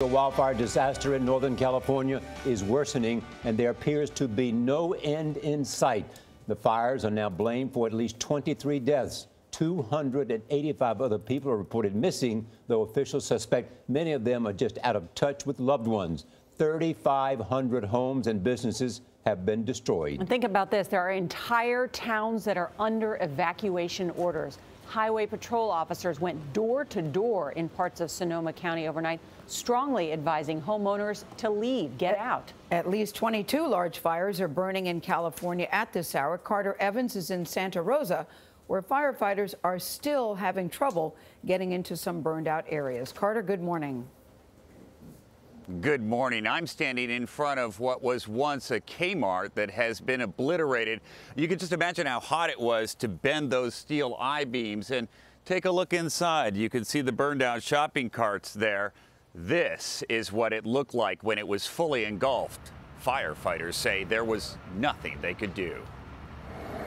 The wildfire disaster in Northern California is worsening, and there appears to be no end in sight. The fires are now blamed for at least 23 deaths. 285 other people are reported missing, though officials suspect many of them are just out of touch with loved ones. 3,500 homes and businesses have been destroyed. And think about this. There are entire towns that are under evacuation orders. Highway patrol officers went door to door in parts of Sonoma County overnight, strongly advising homeowners to leave, get out. At least 22 large fires are burning in California at this hour. Carter Evans is in Santa Rosa, where firefighters are still having trouble getting into some burned out areas. Carter, good morning. Good morning. I'm standing in front of what was once a Kmart that has been obliterated. You can just imagine how hot it was to bend those steel I-beams. And take a look inside. You can see the burned out shopping carts there. This is what it looked like when it was fully engulfed. Firefighters say there was nothing they could do.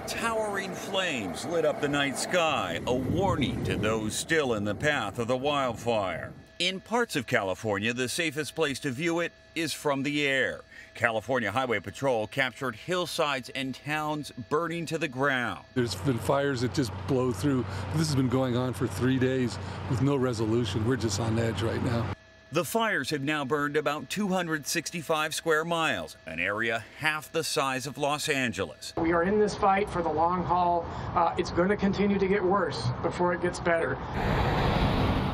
Towering flames lit up the night sky, a warning to those still in the path of the wildfire. In parts of California, the safest place to view it is from the air. California Highway Patrol captured hillsides and towns burning to the ground. There's been fires that just blow through. This has been going on for 3 days with no resolution. We're just on edge right now. The fires have now burned about 265 square miles, an area half the size of Los Angeles. We are in this fight for the long haul. It's going to continue to get worse before it gets better.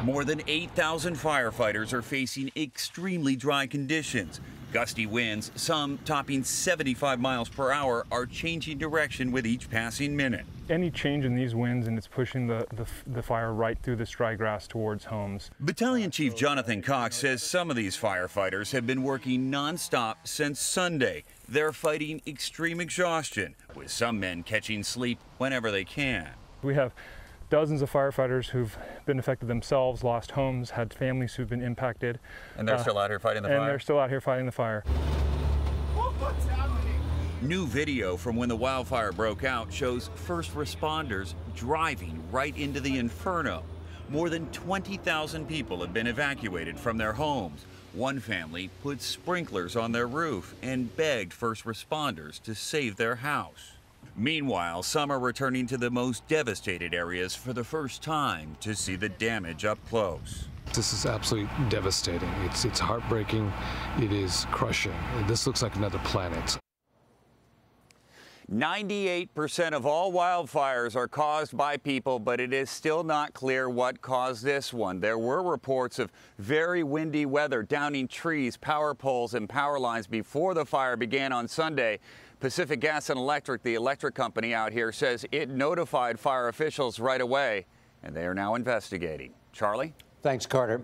More than 8,000 firefighters are facing extremely dry conditions. Gusty winds, some topping 75 miles per hour, are changing direction with each passing minute. Any change in these winds and it's pushing the fire right through this dry grass towards homes. Battalion Chief Jonathan Cox says some of these firefighters have been working nonstop since Sunday. They're fighting extreme exhaustion, with some men catching sleep whenever they can. We have dozens of firefighters who've been affected themselves, lost homes, had families who've been impacted. And they're still out here fighting the fire? And they're still out here fighting the fire. What's happening? New video from when the wildfire broke out shows first responders driving right into the inferno. More than 20,000 people have been evacuated from their homes. One family put sprinklers on their roof and begged first responders to save their house. Meanwhile, some are returning to the most devastated areas for the first time to see the damage up close. This is absolutely devastating. It's heartbreaking. It is crushing. This looks like another planet. 98% of all wildfires are caused by people, but it is still not clear what caused this one. There were reports of very windy weather, downing trees, power poles, and power lines before the fire began on Sunday. Pacific Gas and Electric, the electric company out here, says it notified fire officials right away, and they are now investigating. Charlie? Thanks, Carter.